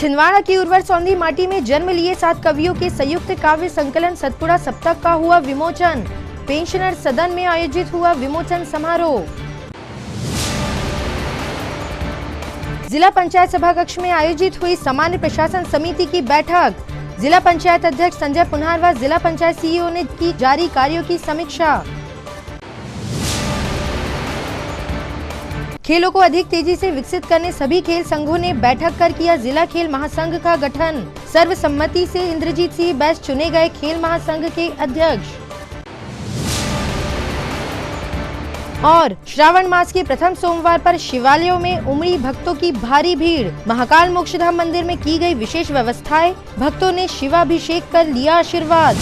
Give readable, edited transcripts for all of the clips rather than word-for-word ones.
छिंदवाड़ा की उर्वर सौंधी माटी में जन्म लिए 7 कवियों के संयुक्त काव्य संकलन सतपुड़ा सप्तक का हुआ विमोचन। पेंशनर सदन में आयोजित हुआ विमोचन समारोह। जिला पंचायत सभाकक्ष में आयोजित हुई सामान्य प्रशासन समिति की बैठक। जिला पंचायत अध्यक्ष संजय पुन्हार व जिला पंचायत सीईओ ने की जारी कार्यों की समीक्षा। खेलों को अधिक तेजी से विकसित करने सभी खेल संघों ने बैठक कर किया जिला खेल महासंघ का गठन। सर्वसम्मति से इंद्रजीत सिंह बैस चुने गए खेल महासंघ के अध्यक्ष। और श्रावण मास के प्रथम सोमवार पर शिवालयों में उमड़ी भक्तों की भारी भीड़। महाकाल मोक्षधाम मंदिर में की गई विशेष व्यवस्थाएं। भक्तों ने शिवाभिषेक कर लिया आशीर्वाद।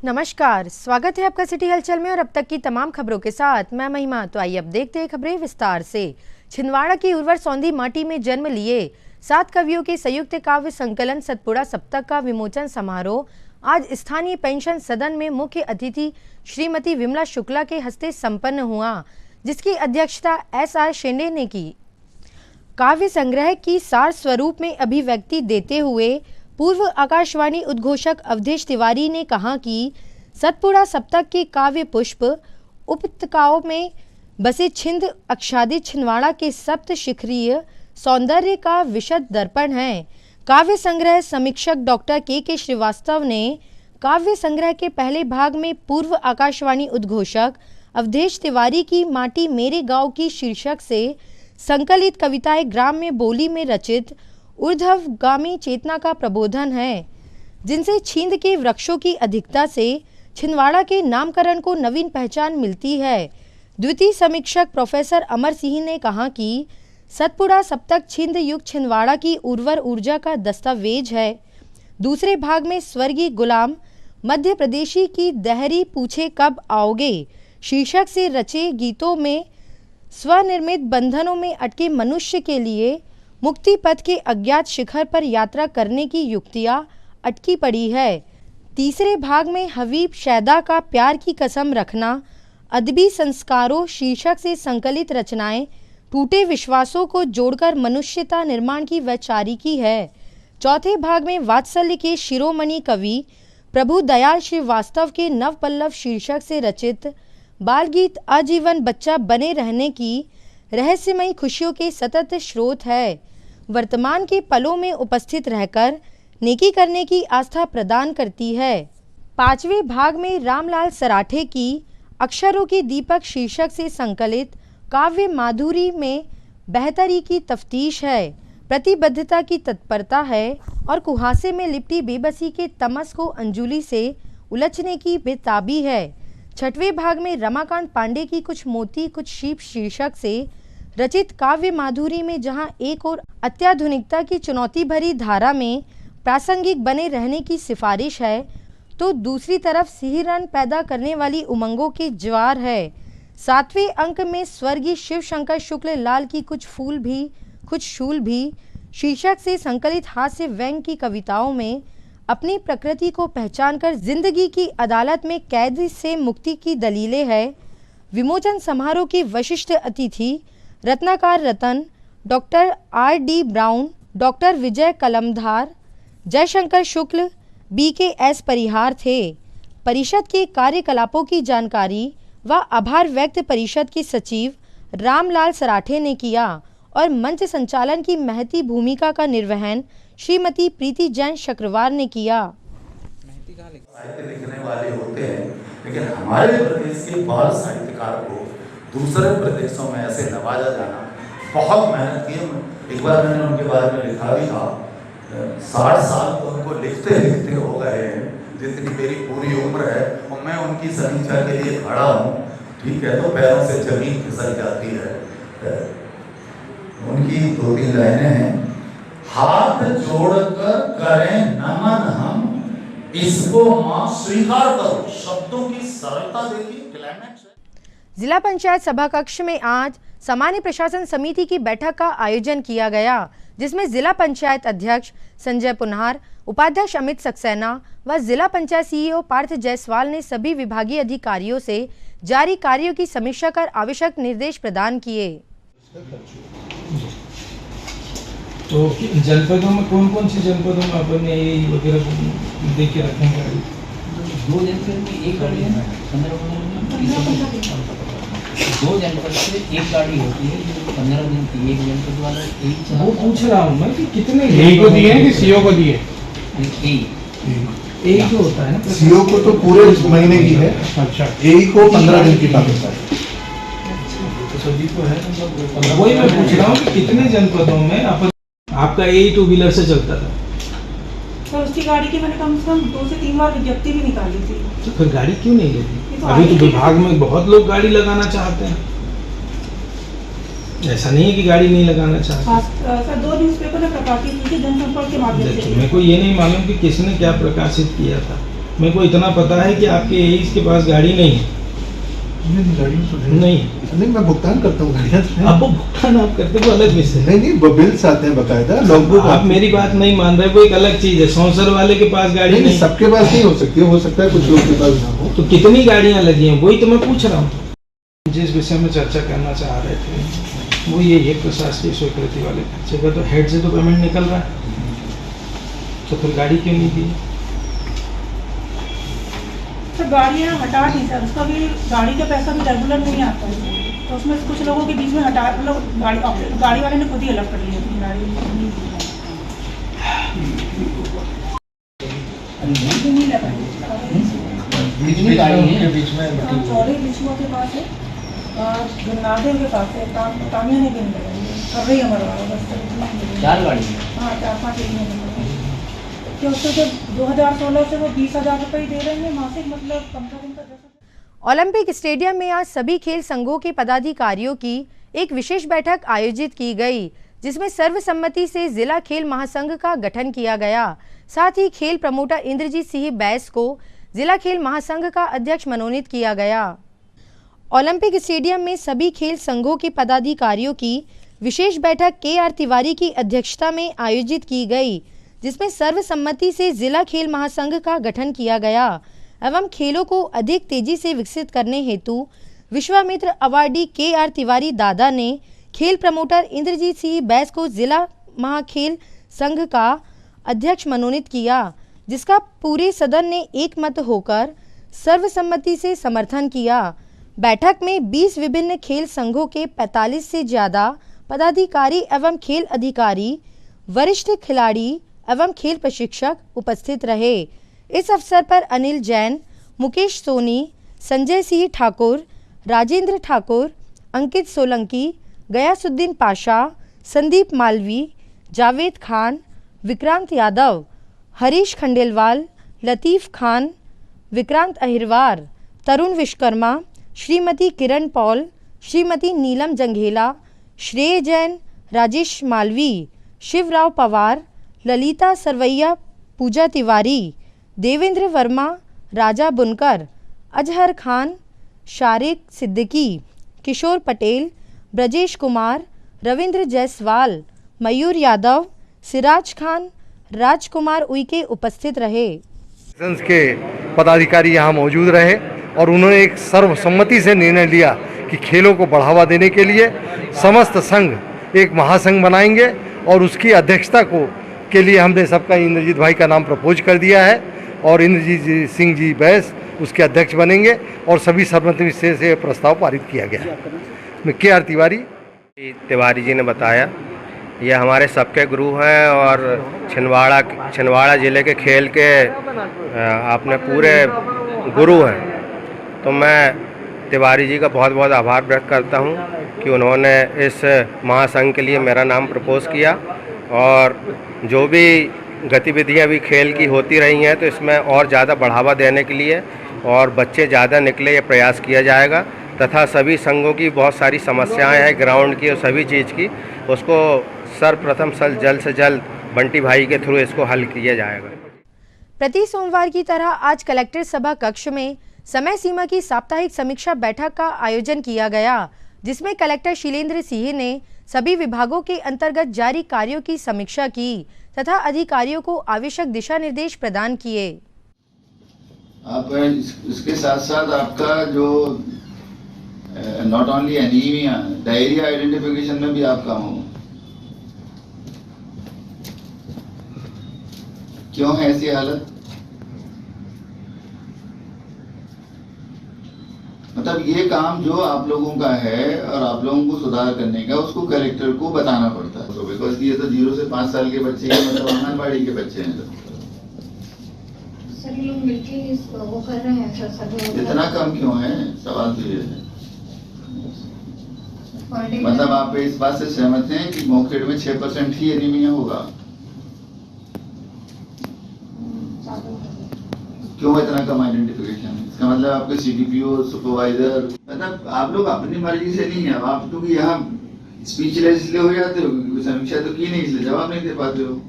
नमस्कार, स्वागत है आपका सिटी हलचल में और अब तक की तमाम खबरों के साथ मैं महिमा। तो आइए अब देखते हैं खबरें विस्तार से। छिंदवाड़ा की उर्वर सौंधी माटी में जन्म लिए 7 कवियों के संयुक्त काव्य संकलन सतपुड़ा सप्तक का विमोचन समारोह आज स्थानीय पेंशन सदन में मुख्य अतिथि श्रीमती विमला शुक्ला के हस्ते संपन्न हुआ, जिसकी अध्यक्षता SR शेंडे ने की। काव्य संग्रह की सार स्वरूप में अभिव्यक्ति देते हुए पूर्व आकाशवाणी उद्घोषक अवधेश तिवारी ने कहा कि सतपुड़ा सप्तक के काव्य पुष्प उपत्यकाओं में बसे छिंद आच्छादित छिंदवाड़ा के सप्त शिखरीय सौंदर्य का विशद दर्पण है। काव्य संग्रह समीक्षक डॉक्टर के श्रीवास्तव ने काव्य संग्रह के पहले भाग में पूर्व आकाशवाणी उद्घोषक अवधेश तिवारी की माटी मेरे गांव की शीर्षक से संकलित कविताएं ग्राम्य बोली में रचित ऊर्ध्वगामी चेतना का प्रबोधन है, जिनसे छींद के वृक्षों की अधिकता से छिंदवाड़ा के नामकरण को नवीन पहचान मिलती है। द्वितीय समीक्षक प्रोफेसर अमर सिंह ने कहा कि सतपुड़ा सप्तक छिंद युग छिंदवाड़ा की उर्वर ऊर्जा का दस्तावेज है। दूसरे भाग में स्वर्गीय गुलाम मध्य प्रदेशी की दहरी पूछे कब आओगे शीर्षक से रचे गीतों में स्वनिर्मित बंधनों में अटके मनुष्य के लिए मुक्ति पथ के अज्ञात शिखर पर यात्रा करने की युक्तियां अटकी पड़ी है। तीसरे भाग में हबीब शैदा का प्यार की कसम रखना अदबी संस्कारों शीर्षक से संकलित रचनाएं टूटे विश्वासों को जोड़कर मनुष्यता निर्माण की वैचारिकी है। चौथे भाग में वात्सल्य के शिरोमणि कवि प्रभु दयाल श्रीवास्तव के नव पल्लव शीर्षक से रचित बाल गीत आजीवन बच्चा बने रहने की रहस्यमयी खुशियों के सतत स्रोत है। वर्तमान के पलों में उपस्थित रहकर नेकी करने की आस्था प्रदान करती है। पांचवें भाग में रामलाल सराठे की अक्षरों की दीपक शीर्षक से संकलित काव्य माधुरी में बेहतरी की तफ्तीश है, प्रतिबद्धता की तत्परता है और कुहासे में लिपटी बेबसी के तमस को अंजुली से उलझने की बेताबी है। छठवें भाग में रमाकांत पांडे की कुछ मोती कुछ शीप शीर्षक से रचित काव्य माधुरी में जहां एक और अत्याधुनिकता की चुनौती भरी धारा में प्रासंगिक बने रहने की सिफारिश है, तो दूसरी तरफ सिहरन पैदा करने वाली उमंगों के ज्वार है। 7वें अंक में स्वर्गीय शिव शंकर शुक्ल लाल की कुछ फूल भी कुछ शूल भी शीर्षक से संकलित हास्य व्यंग की कविताओं में अपनी प्रकृति को पहचानकर जिंदगी की अदालत में कैद से मुक्ति की दलीलें है। विमोचन समारोह की विशिष्ट अतिथि रत्नाकार रतन, डॉक्टर RD ब्राउन, डॉक्टर विजय कलमधार, जयशंकर शुक्ल, BKS परिहार थे। परिषद के कार्यकलापों की जानकारी व आभार व्यक्त परिषद के सचिव रामलाल सराठे ने किया और मंच संचालन की महती भूमिका का निर्वहन श्रीमती प्रीति जैन शक्रवार ने किया। साहित्य लिखने वाले होते हैं, लेकिन हमारे प्रदेश के बाल साहित्यकार को दूसरे प्रदेशों में ऐसे नवाजा जाना, बहुत मेहनत की। एक बार मैंने उनके बारे में लिखा भी था, 60 साल तो उनको लिखते लिखते हो गए हैं, जितनी मेरी पूरी उम्र है और मैं उनकी समीक्षा के लिए खड़ा हूँ, ठीक है, तो पैरों से जमीन फिसल जाती है। उनकी 2-3 लाइनें हैं। हाथ जोड़कर करें नमन हम, इसको मां स्वीकार करो। शब्दों की सरलता देखिए, क्लाइमेक्स। जिला पंचायत सभाकक्ष में आज सामान्य प्रशासन समिति की बैठक का आयोजन किया गया, जिसमें जिला पंचायत अध्यक्ष संजय पुन्हार, उपाध्यक्ष अमित सक्सेना व जिला पंचायत सीईओ पार्थ जायसवाल ने सभी विभागीय अधिकारियों से जारी कार्यों की समीक्षा कर आवश्यक निर्देश प्रदान किए। तो जनपदों में कौन सी जनपदों में अपन ने ये वगैरह दे के रखे हैं गाड़ी? 2 जनपद में एक गाड़ी है, 2 जनपद से एक गाड़ी होती है जो 15 दिन की, एक जनपद वाला एक चला। वो पूछ रहा हूँ मैं कि कितने यही को दिए हैं कि सीओ को दिए? एक ही होता है ना, सीओ को तो पूरे महीने की है। अच्छा, एक को 15 दिन की पाकिस्तान। सभी को है, वही मैं पूछ रहा हूँ कि कितने जनपदों में आपका यही 2 व्हीलर से चलता था? तो उसकी गाड़ी की मैंने कम से कम 2 से 3 बार विज्ञप्ति भी निकाली थी। तो फिर गाड़ी क्यों नहीं लेती? तो अभी तो विभाग में बहुत लोग गाड़ी लगाना चाहते हैं, ऐसा नहीं है कि गाड़ी नहीं लगाना चाहते। सर 2 न्यूज़पेपर में प्रकाशित की थी जनसंपर्क के माध्यम से। मेरे को ये नहीं मालूम कि किसने क्या प्रकाशित किया था। मेरे को इतना पता है कि आपके एईस के पास गाड़ी नहीं है। नहीं, मैं भुगतान करता हूँ गाड़ियाँ। आप भुगतान आप करते हो अलग विषय। नहीं, बिल्स आते हैं बकायदा, लॉगबुक। आप मेरी बात नहीं मान रहे, वो एक अलग चीज है। सौंसर वाले के पास गाड़ी नहीं, सबके पास नहीं हो सकती, हो सकता है कुछ लोग के पास ना हो। तो कितनी गाड़ियां लगी हैं वही तो मैं पूछ रहा हूँ। जिस विषय में चर्चा करना चाह रहे थे वो ये है प्रशासकीय स्वीकृति वाले खर्चे का। तो हेड से तो पेमेंट निकल रहा है, तो फिर गाड़ी क्यों नहीं दी? सर गाड़ियाँ हटा दी सर, उसका भी गाड़ी का पैसा भी रेगुलर नहीं आता है, तो उसमें कुछ लोगों के बीच में हटा, मतलब गाड़ी वाले ने खुद ही अलग कर लिया अपनी गाड़ी नहीं लगाई। कितनी गाड़ी है? चौधरी बिछुआ के पास है, गन्नादेव के पास है, तामिया ने भी लगाई कर रही हमारे वाला बस 4 गाड़ी है। हाँ 4-5 एरिया कि उससे जब 2016 से वो 20,000 रुपये दे रहे हैं मासिक, मतलब 15 दिन का 10,000। ओलंपिक स्टेडियम में आज सभी खेल संघों के पदाधिकारियों की एक विशेष बैठक आयोजित की गई, जिसमें सर्वसम्मति से जिला खेल महासंघ का गठन किया गया। साथ ही खेल प्रमोटर इंद्रजीत सिंह बैस को जिला खेल महासंघ का अध्यक्ष मनोनीत किया गया। ओलंपिक स्टेडियम में सभी खेल संघों के पदाधिकारियों की विशेष बैठक KR तिवारी की अध्यक्षता में आयोजित की गई, जिसमें सर्वसम्मति से जिला खेल महासंघ का गठन किया गया एवं खेलों को अधिक तेजी से विकसित करने हेतु विश्वामित्र अवार्डी KR तिवारी दादा ने खेल प्रमोटर इंद्रजीत सिंह बैस को जिला महाखेल संघ का अध्यक्ष मनोनीत किया, जिसका पूरे सदन ने एक मत होकर सर्वसम्मति से समर्थन किया। बैठक में 20 विभिन्न खेल संघों के 45 से ज़्यादा पदाधिकारी एवं खेल अधिकारी, वरिष्ठ खिलाड़ी एवं खेल प्रशिक्षक उपस्थित रहे। इस अवसर पर अनिल जैन, मुकेश सोनी, संजय सिंह ठाकुर, राजेंद्र ठाकुर, अंकित सोलंकी, गयासुद्दीन पाशा, संदीप मालवी, जावेद खान, विक्रांत यादव, हरीश खंडेलवाल, लतीफ़ खान, विक्रांत अहिरवार, तरुण विश्वकर्मा, श्रीमती किरण पॉल, श्रीमती नीलम जंघेला, श्रेय जैन, राजेश मालवी, शिवराव पवार, ललिता सरवैया, पूजा तिवारी, देवेंद्र वर्मा, राजा बुनकर, अजहर खान, शारिक सिद्दीकी, किशोर पटेल, ब्रजेश कुमार, रविंद्र जायसवाल, मयूर यादव, सिराज खान, राजकुमार उइके उपस्थित रहे। संघ के पदाधिकारी यहाँ मौजूद रहे और उन्होंने एक सर्वसम्मति से निर्णय लिया कि खेलों को बढ़ावा देने के लिए समस्त संघ एक महासंघ बनाएंगे और उसकी अध्यक्षता के लिए हमने सबका इंद्रजीत भाई का नाम प्रपोज कर दिया है और इंद्रजीत सिंह जी बैस उसके अध्यक्ष बनेंगे और सभी सर्वसम्मति से प्रस्ताव पारित किया गया। मैं KR तिवारी जी ने बताया, ये हमारे सबके गुरु हैं और छिंदवाड़ा ज़िले के खेल के अपने पूरे गुरु हैं। तो मैं तिवारी जी का बहुत बहुत आभार व्यक्त करता हूँ कि उन्होंने इस महासंघ के लिए मेरा नाम प्रपोज किया और जो भी गतिविधियाँ भी खेल की होती रही हैं तो इसमें और ज़्यादा बढ़ावा देने के लिए और बच्चे ज़्यादा निकले ये प्रयास किया जाएगा तथा सभी संघों की बहुत सारी समस्याएं हैं ग्राउंड की और सभी चीज़ की, उसको सर्वप्रथम जल्द से जल्द बंटी भाई के थ्रू इसको हल किया जाएगा। प्रति सोमवार की तरह आज कलेक्टर सभा कक्ष में समय सीमा की साप्ताहिक समीक्षा बैठक का आयोजन किया गया, जिसमें कलेक्टर शीलेंद्र सिंह ने सभी विभागों के अंतर्गत जारी कार्यों की समीक्षा की तथा अधिकारियों को आवश्यक दिशा निर्देश प्रदान किए। आप इसके साथ साथ आपका जो not only anaemia, diarrhoea identification में भी आप काम हो। क्यों है ऐसी हालत? मतलब ये काम जो आप लोगों का है और आप लोगों को सुधार करने का, उसको कलेक्टर को बताना पड़ता है। तो बिकॉज ये तो 0 से 5 साल के बच्चे हैं, मतलब आंगनबाड़ी के बच्चे हैं। सर ये लोग मिलके वो कर रहे हैं सर, सब इतना कम क्यों है? सवाल तो ये है। मतलब आप इस बात से सहमत हैं कि मोखेड़ में 6% ही एनीमिया होगा? क्यों इतना कम आइडेंटिफिकेशन? इसका मतलब आपके CDPO, सुपरवाइजर, मतलब आप लोग अपनी मर्जी से नहीं है। आप लोग यहाँ स्पीचलेस इसलिए हो जाते हो क्योंकि समीक्षा तो की नहीं, इसलिए जवाब नहीं दे पाते हो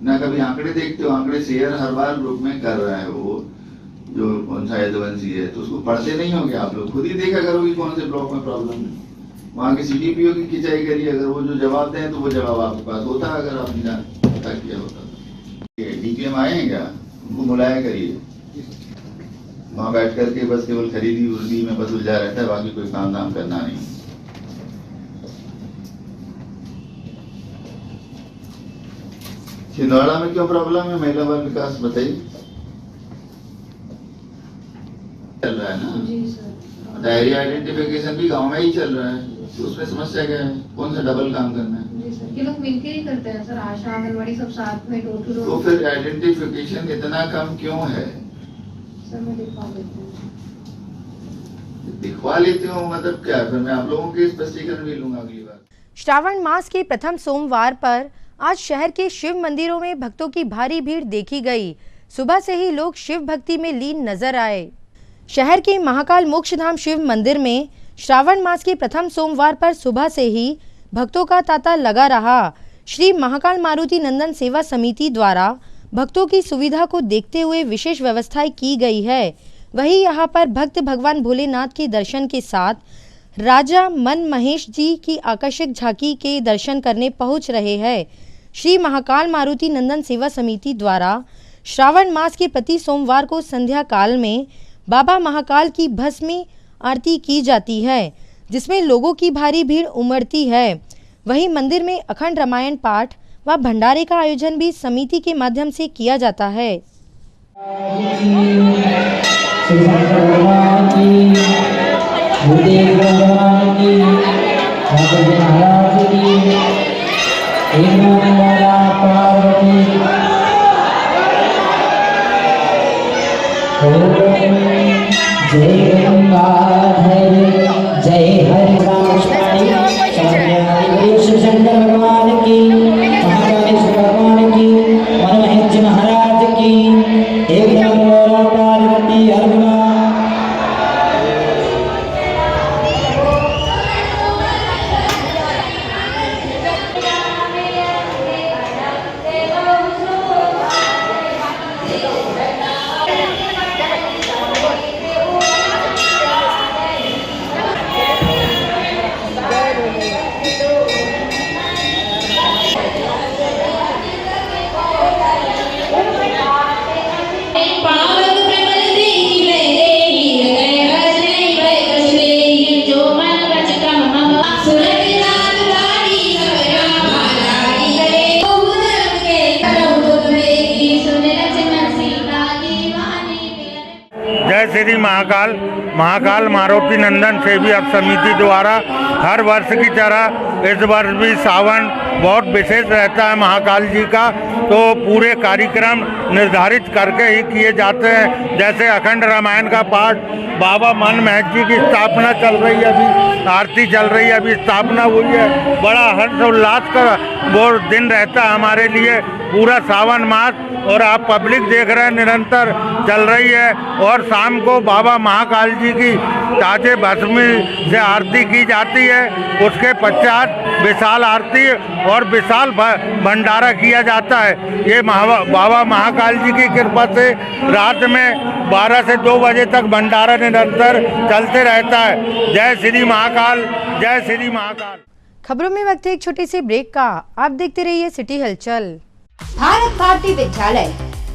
ना। कभी आंकड़े देखते हो? आंकड़े शेयर हर बार ग्रुप में कर रहा है वो जो कौन सा एडवांसी है, तो उसको पढ़ते नहीं होंगे आप लोग? खुद ही देखा करो कि कौन से ब्लॉक में प्रॉब्लम है। वहाँ के CDPO की खिंचाई करिए, अगर वो जो जवाब दें तो वो जवाब आपके पास होता, अगर आपने पता किया होता। DPM आए हैं क्या? उनको बुलाया करिए, वहाँ बैठ करके बस केवल खरीदी उर्दी में बस उलझा रहता है, बाकी कोई काम धाम करना नहीं। छिंदवाड़ा में क्यों प्रॉब्लम है? महिला बाल विकास बताइए। चल रहा है ना जी सर। डायरी आइडेंटिफिकेशन भी गांव में ही चल रहा है, तो उसमें समस्या क्या है? कौन सा डबल काम करना है? जी सर, ये लोग मिलके ही करते हैं सर, आशा आंगनवाड़ी सब साथ में डोर टू तो डोर। फिर आइडेंटिफिकेशन इतना कम क्यों है? सर मैं दिखा देती हूँ। दिखवा लेते हो मतलब क्या? फिर मैं आप लोगों के स्पष्टीकरण भी लूंगा अगली बार। श्रावण मास के प्रथम सोमवार पर आज शहर के शिव मंदिरों में भक्तों की भारी भीड़ देखी गई। सुबह से ही लोग शिव भक्ति में लीन नजर आए। शहर के महाकाल मोक्षधाम शिव मंदिर में श्रावण मास के प्रथम सोमवार पर सुबह से ही भक्तों का तांता लगा रहा। श्री महाकाल मारुति नंदन सेवा समिति द्वारा भक्तों की सुविधा को देखते हुए विशेष व्यवस्थाएं की गई है। वहीं यहां पर भक्त भगवान भोलेनाथ के दर्शन के साथ राजा मन महेश जी की आकर्षक झांकी के दर्शन करने पहुंच रहे हैं। श्री महाकाल मारुति नंदन सेवा समिति द्वारा श्रावण मास के प्रति सोमवार को संध्या काल में बाबा महाकाल की भस्मी आरती की जाती है, जिसमें लोगों की भारी भीड़ उमड़ती है। वहीं मंदिर में अखंड रामायण पाठ व भंडारे का आयोजन भी समिति के माध्यम से किया जाता है। जय गंगाधर जय हरि शंकर भगवान की, महाकालेश्वर भगवान की, मनमहेश महाराज की, एकदम पार्वती अर्जुना। श्री महाकाल मारुति नंदन सेवा समिति द्वारा हर वर्ष की तरह इस वर्ष भी सावन बहुत विशेष रहता है महाकाल जी का, तो पूरे कार्यक्रम निर्धारित करके ही किए जाते हैं। जैसे अखंड रामायण का पाठ, बाबा मन महेश जी की स्थापना चल रही है, अभी आरती चल रही है, अभी स्थापना हुई है। बड़ा हर्षोल्लास का वो दिन रहता है हमारे लिए पूरा सावन मास, और आप पब्लिक देख रहे हैं निरंतर चल रही है। और शाम को बाबा महाकाल जी की ताजे भस्मी से आरती की जाती है। उसके पश्चात विशाल आरती और विशाल भंडारा किया जाता है। ये बाबा महाकाल जी की कृपा से रात में 12 से 2 बजे तक भंडारा निरंतर चलते रहता है। जय श्री महाकाल, जय श्री महाकाल। खबरों में वक्त है एक छोटे से ब्रेक का। आप देखते रहिए सिटी हलचल। भारत भारती विद्यालय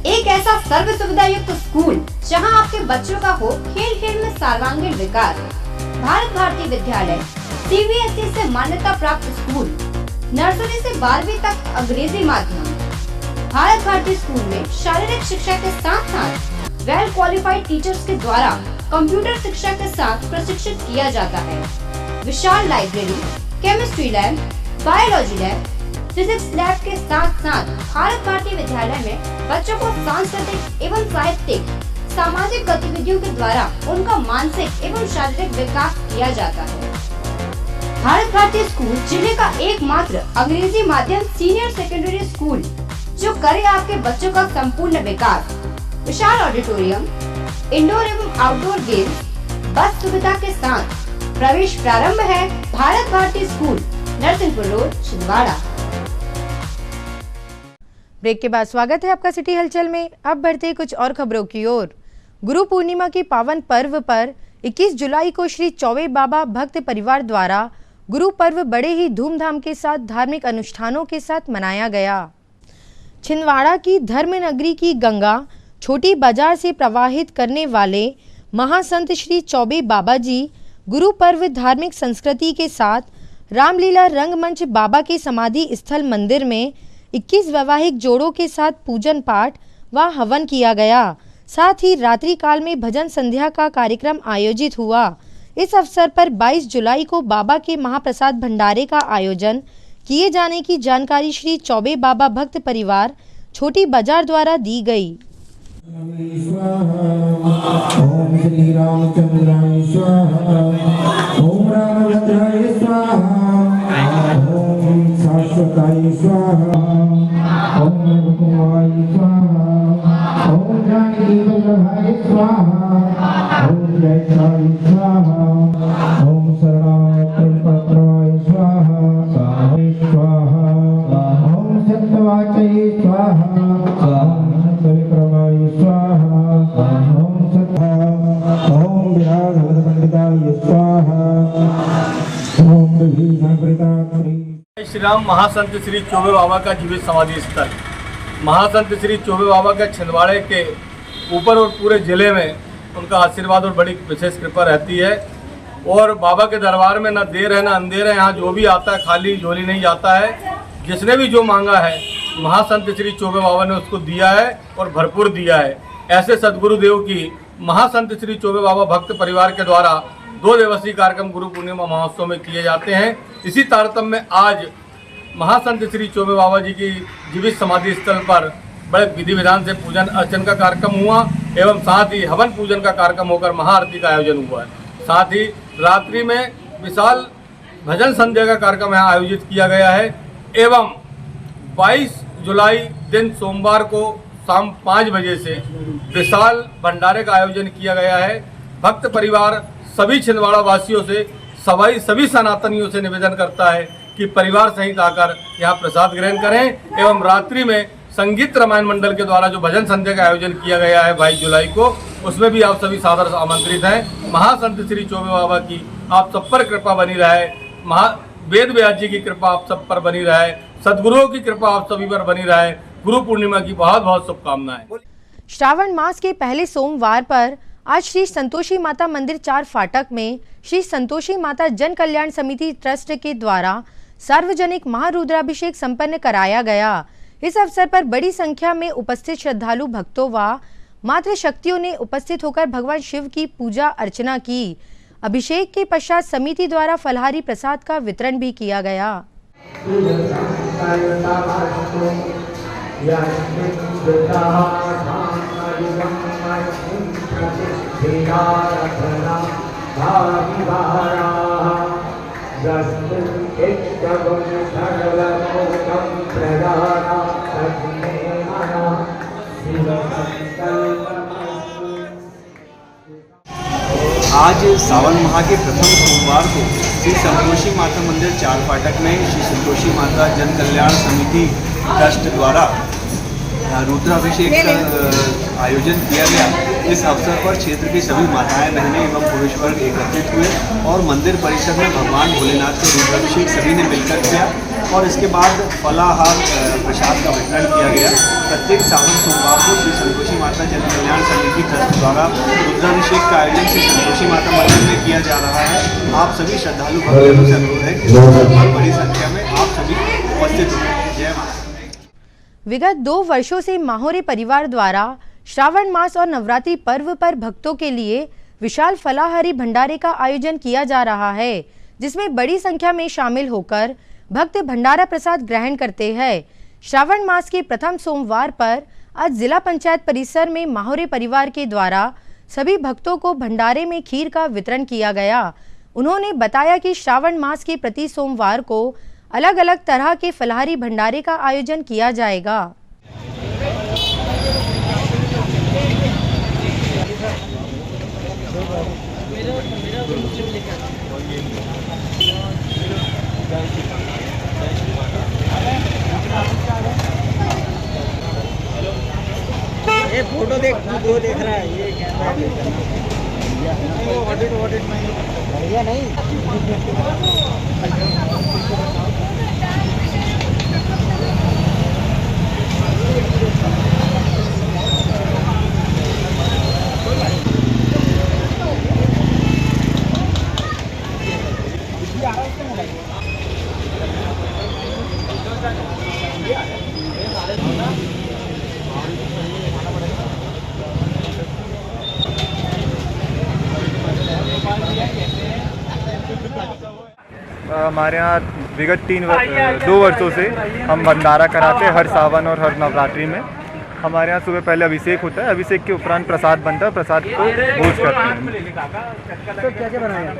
एक ऐसा सर्व सुविधा युक्त स्कूल जहां आपके बच्चों का हो खेल खेल में सर्वांगीण विकास। भारत भारती विद्यालय CBSE से मान्यता प्राप्त स्कूल, नर्सरी से 12वीं तक अंग्रेजी माध्यम, भारत भारती स्कूल में शारीरिक शिक्षा के साथ साथ वेल क्वालिफाइड टीचर्स के द्वारा कंप्यूटर शिक्षा के साथ प्रशिक्षित किया जाता है। विशाल library, chemistry lab, biology lab, physics lab के साथ साथ भारत भारती विद्यालय में बच्चों को सांस्कृतिक एवं साहित्यिक सामाजिक गतिविधियों के द्वारा उनका मानसिक एवं शारीरिक विकास किया जाता है। भारत भारती स्कूल जिले का एकमात्र अंग्रेजी माध्यम सीनियर सेकेंडरी स्कूल जो करे आपके बच्चों का संपूर्ण विकास। विशाल ऑडिटोरियम, इंडोर एवं आउटडोर गेम, बस सुविधा के साथ प्रवेश प्रारंभ है Bharat Bharati school, Narsinghpur road, Chhindwara. Break के बाद स्वागत है आपका सिटी हलचल में। अब बढ़ते कुछ और खबरों की ओर। गुरु पूर्णिमा के पावन पर्व पर 21 जुलाई को श्री चौबे बाबा भक्त परिवार द्वारा गुरु पर्व बड़े ही धूमधाम के साथ धार्मिक अनुष्ठानों के साथ मनाया गया। छिंदवाड़ा की धर्म नगरी की गंगा छोटी बाजार से प्रवाहित करने वाले महासंत श्री चौबे बाबा जी गुरु पर्व धार्मिक संस्कृति के साथ रामलीला रंगमंच बाबा के समाधि स्थल मंदिर में 21 वैवाहिक जोड़ों के साथ पूजन पाठ व हवन किया गया। साथ ही रात्रि काल में भजन संध्या का कार्यक्रम आयोजित हुआ। इस अवसर पर 22 जुलाई को बाबा के महाप्रसाद भंडारे का आयोजन किए जाने की जानकारी श्री चौबे बाबा भक्त परिवार छोटी बाजार द्वारा दी गई। ओम श्री रामचंद्राय स्वाहा, ओम रामभद्राय स्वाहा, ओम शाश्वताय स्वाहा, ओम रघुकुमाराय स्वाहा, ओम जानकी वल्लभाय स्वाहा, ओम जयकाय स्वाहा, ओम शरणागतपत्राय स्वाहा, स्वाहा, ओम सत्यवाचये स्वाहा, विक्रमाय स्वाहा, ओम सत्ता, ओम विरागवदपंडिताय स्वाहा, ओम विभीषणकृताक्षरी। श्री राम महासंत श्री चौबे बाबा का जीवित समाधि स्थल। महासंत श्री चौबे बाबा का छिंदवाड़े के ऊपर और पूरे जिले में उनका आशीर्वाद और बड़ी विशेष कृपा रहती है। और बाबा के दरबार में न देर है न अंधेर है, यहाँ जो भी आता है खाली झोली नहीं जाता है। जिसने भी जो मांगा है महासंत श्री चौबे बाबा ने उसको दिया है और भरपूर दिया है। ऐसे सदगुरुदेव की महासंत श्री चौबे बाबा भक्त परिवार के द्वारा 2 दिवसीय कार्यक्रम गुरु पूर्णिमा महोत्सव में किए जाते हैं। इसी तारतम्य में आज महासंत श्री चौबे बाबा जी की जीवित समाधि स्थल पर बड़े विधि विधान से पूजन अर्चन का कार्यक्रम हुआ एवं साथ ही हवन पूजन का कार्यक्रम होकर महाआरती का आयोजन हुआ है। साथ ही रात्रि में विशाल भजन संध्या का कार्यक्रम यहाँ आयोजित किया गया है एवं 22 जुलाई दिन सोमवार को शाम 5 बजे से विशाल भंडारे का आयोजन किया गया है। भक्त परिवार सभी छिंदवाड़ा वासियों से सभी सनातनियों से निवेदन करता है कि परिवार सहित आकर यहाँ प्रसाद ग्रहण करें एवं रात्रि में संगीत रामायण मंडल के द्वारा जो भजन संध्या का आयोजन किया गया है 22 जुलाई को, उसमें भी आप सभी सादर आमंत्रित हैं। महासंत श्री चौबे बाबा की आप सब पर कृपा बनी रहे, वेद व्यास जी की कृपा आप सब पर बनी रहे, सदगुरुओं की कृपा आप सभी पर बनी रहे। गुरु पूर्णिमा की बहुत बहुत शुभकामनाएं। श्रावण मास के पहले सोमवार पर आज श्री संतोषी माता मंदिर 4 फाटक में श्री संतोषी माता जन कल्याण समिति ट्रस्ट के द्वारा सार्वजनिक महारुद्राभिषेक संपन्न कराया गया। इस अवसर पर बड़ी संख्या में उपस्थित श्रद्धालु भक्तों व मातृ शक्तियों ने उपस्थित होकर भगवान शिव की पूजा अर्चना की। अभिषेक के पश्चात समिति द्वारा फलाहारी प्रसाद का वितरण भी किया गया। आज सावन माह के प्रथम सोमवार को श्री संतोषी माता मंदिर 4 फाटक में श्री संतोषी माता जन कल्याण समिति ट्रस्ट द्वारा रुद्राभिषेक का आयोजन किया गया। इस अवसर पर क्षेत्र की सभी माताएं बहनें एवं पुरुष वर्ग एकत्रित हुए और मंदिर परिसर में भगवान भोलेनाथ का रुद्राभिषेक सभी ने मिलकर किया और इसके बाद फलाहार प्रसाद का वितरण किया गया। प्रत्येक सावन सोमवार को श्री संतोषी माता जन कल्याण समिति ट्रस्ट द्वारा रुद्राभिषेक का आयोजन श्री संतोषी माता मंदिर में किया जा रहा है। आप सभी श्रद्धालु भक्तों से अनुरोध है कि बड़ी संख्या में आप सभी उपस्थित हों। जय माता। विगत 2 वर्षों से माहोरे परिवार द्वारा श्रावण मास और नवरात्रि पर्व पर भक्तों के लिए विशाल फलाहारी भंडारे का आयोजन किया जा रहा है, जिसमें बड़ी संख्या में शामिल होकर भक्त भंडारा प्रसाद ग्रहण करते हैं। श्रावण मास के प्रथम सोमवार पर आज जिला पंचायत परिसर में माहोरे परिवार के द्वारा सभी भक्तों को भंडारे में खीर का वितरण किया गया। उन्होंने बताया कि श्रावण मास के प्रति सोमवार को अलग अलग तरह के फलाहारी भंडारे का आयोजन किया जाएगा। ये फोटो देख रहा है, ये कैमरा बढ़िया नहीं। हमारे यहाँ विगत 2 वर्षों से हम भंडारा कराते हैं हर सावन और हर नवरात्रि में। हमारे यहाँ सुबह पहले अभिषेक होता है, अभिषेक के उपरांत प्रसाद बनता है, प्रसाद को भोज करते हैं। तो क्या क्या बनाया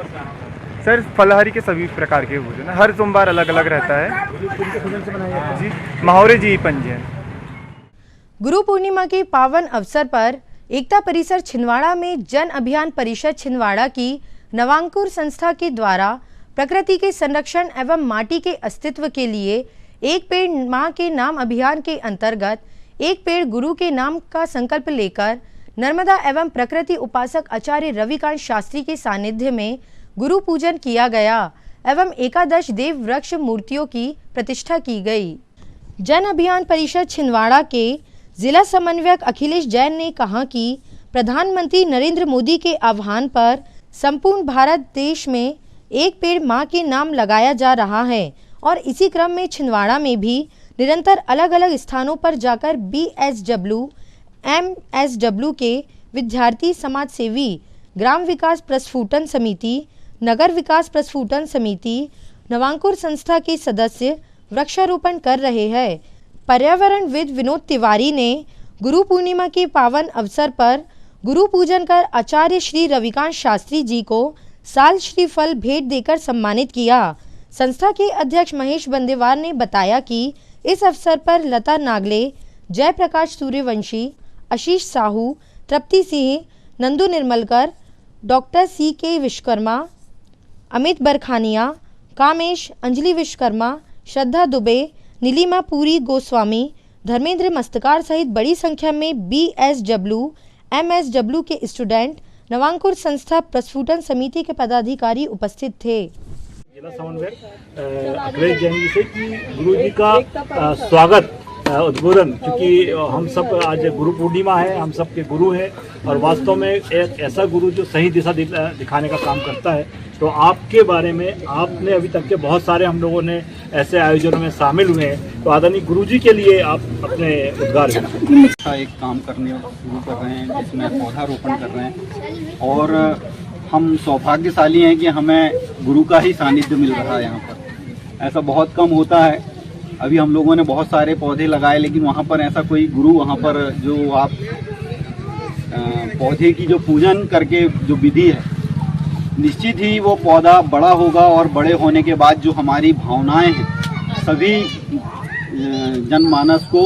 सर? फलाहारी के सभी प्रकार के भोजन, हर सोमवार अलग अलग रहता है जी। माहौरे जी पंजीयन। गुरु पूर्णिमा के पावन अवसर पर एकता परिसर छिंदवाड़ा में जन अभियान परिषद छिंदवाड़ा की नवांकुर संस्था के द्वारा प्रकृति के संरक्षण एवं माटी के अस्तित्व के लिए एक पेड़ मां के नाम अभियान के अंतर्गत एक पेड़ गुरु के नाम का संकल्प लेकर नर्मदा एवं प्रकृति उपासक आचार्य रविकांत शास्त्री के सानिध्य में गुरु पूजन किया गया एवं एकादश देव वृक्ष मूर्तियों की प्रतिष्ठा की गई। जन अभियान परिषद छिंदवाड़ा के जिला समन्वयक अखिलेश जैन ने कहा कि प्रधानमंत्री नरेंद्र मोदी के आह्वान पर संपूर्ण भारत देश में एक पेड़ मां के नाम लगाया जा रहा है और इसी क्रम में छिंदवाड़ा में भी निरंतर अलग अलग स्थानों पर जाकर BSW, MSW के विद्यार्थी, समाज सेवी, ग्राम विकास प्रस्फुटन समिति, नगर विकास प्रस्फुटन समिति, नवांकुर संस्था के सदस्य वृक्षारोपण कर रहे हैं। पर्यावरणविद विनोद तिवारी ने गुरु पूर्णिमा के पावन अवसर पर गुरु पूजन कर आचार्य श्री रविकांत शास्त्री जी को साल श्रीफल भेंट देकर सम्मानित किया। संस्था के अध्यक्ष महेश बंदेवार ने बताया कि इस अवसर पर लता नागले, जयप्रकाश सूर्यवंशी, आशीष साहू, तृप्ति सिंह, नंदू निर्मलकर, डॉक्टर CK विश्वकर्मा, अमित बरखानिया, कामेश, अंजलि विश्वकर्मा, श्रद्धा दुबे, नीलिमा पुरी गोस्वामी, धर्मेंद्र मस्तकार सहित बड़ी संख्या में BSW, MSW के स्टूडेंट, नवांकुर संस्था प्रस्फुटन समिति के पदाधिकारी उपस्थित थे। जिला समन्वयक अखिलेश जैन जी से कि गुरु जी का स्वागत उद्बोधन, क्योंकि हम सब आज गुरु पूर्णिमा है, हम सब के गुरु हैं और वास्तव में एक ऐसा गुरु जो सही दिशा दिखाने का काम करता है। तो आपके बारे में, आपने अभी तक के बहुत सारे हम लोगों ने ऐसे आयोजनों में शामिल हुए हैं, तो आदरणीय गुरु जी के लिए आप अपने उद्गार का एक काम करने शुरू कर रहे हैं जिसमें पौधारोपण कर रहे हैं और हम सौभाग्यशाली हैं कि हमें गुरु का ही सानिध्य मिल रहा है यहाँ पर। ऐसा बहुत कम होता है। अभी हम लोगों ने बहुत सारे पौधे लगाए लेकिन वहाँ पर ऐसा कोई गुरु, वहाँ पर जो आप पौधे की जो पूजन करके जो विधि है, निश्चित ही वो पौधा बड़ा होगा और बड़े होने के बाद जो हमारी भावनाएं हैं, सभी जनमानस को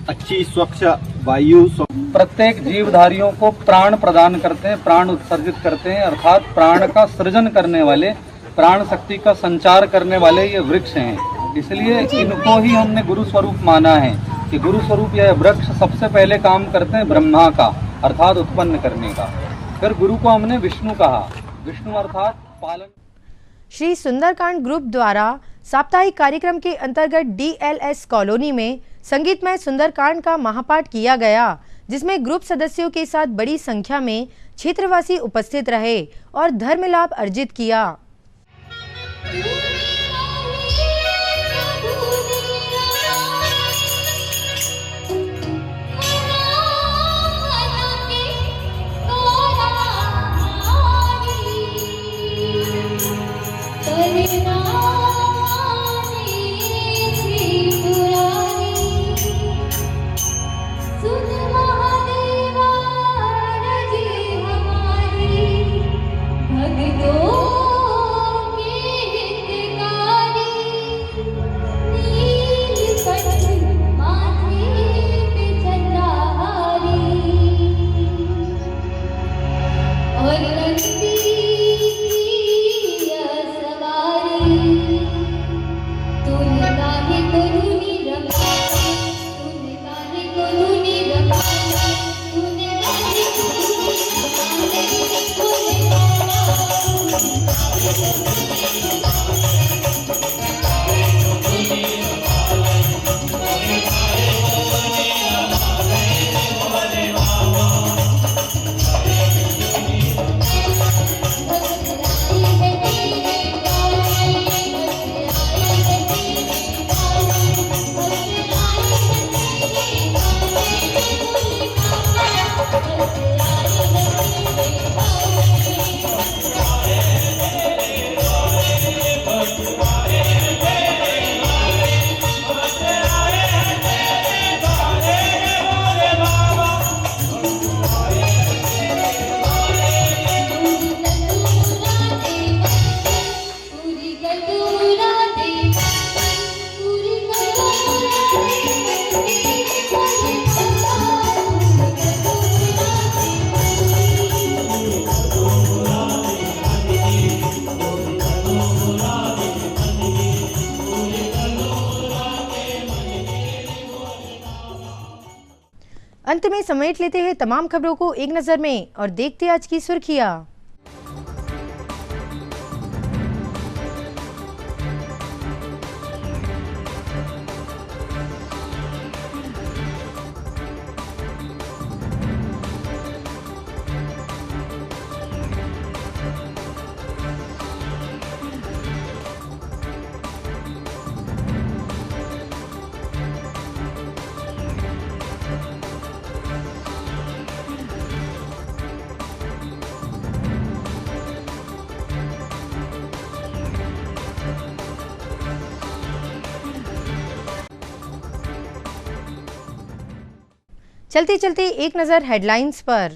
अच्छी स्वच्छ वायु, प्रत्येक जीवधारियों को प्राण प्रदान करते हैं, प्राण उत्सर्जित करते हैं, अर्थात प्राण का सृजन करने वाले, प्राण शक्ति का संचार करने वाले ये वृक्ष हैं। इसलिए इनको ही हमने गुरु स्वरूप माना है कि गुरु स्वरूप यह वृक्ष सबसे पहले काम करते हैं ब्रह्मा का, अर्थात उत्पन्न करने का। फिर गुरु को हमने विष्णु कहा, विष्णु अर्थात पालन। श्री सुंदरकांड ग्रुप द्वारा साप्ताहिक कार्यक्रम के अंतर्गत DLS कॉलोनी में संगीतमय सुंदरकांड का महापाठ किया गया, जिसमें ग्रुप सदस्यों के साथ बड़ी संख्या में क्षेत्रवासी उपस्थित रहे और धर्म लाभ अर्जित किया। अंत में समेट लेते हैं तमाम खबरों को एक नजर में और देखते आज की सुर्खियां। चलते चलते एक नजर हेडलाइंस पर।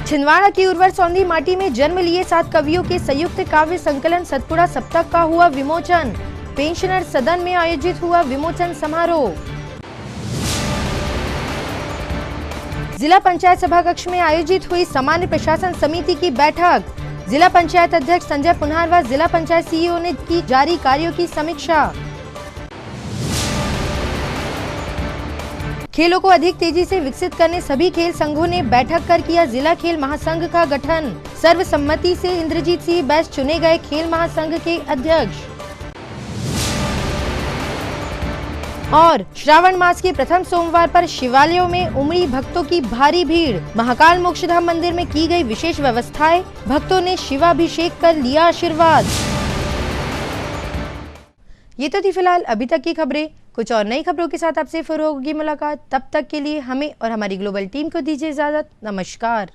छिंदवाड़ा की उर्वर सौंधी माटी में जन्म लिए 7 कवियों के संयुक्त काव्य संकलन सतपुड़ा सप्तक का हुआ विमोचन। पेंशनर सदन में आयोजित हुआ विमोचन समारोह। जिला पंचायत सभाकक्ष में आयोजित हुई सामान्य प्रशासन समिति की बैठक। जिला पंचायत अध्यक्ष संजय पुनहार व जिला पंचायत सीईओ ने की जारी कार्यों की समीक्षा। खेलों को अधिक तेजी से विकसित करने सभी खेल संघों ने बैठक कर किया जिला खेल महासंघ का गठन। सर्वसम्मति से इंद्रजीत सिंह बैस चुने गए खेल महासंघ के अध्यक्ष। और श्रावण मास के प्रथम सोमवार पर शिवालयों में उमड़ी भक्तों की भारी भीड़। महाकाल मोक्षधाम मंदिर में की गई विशेष व्यवस्थाएं। भक्तों ने शिवाभिषेक कर लिया आशीर्वाद। ये तो थी फिलहाल अभी तक की खबरें। कुछ और नई खबरों के साथ आपसे फिर होगी मुलाकात। तब तक के लिए हमें और हमारी ग्लोबल टीम को दीजिए इजाजत। नमस्कार।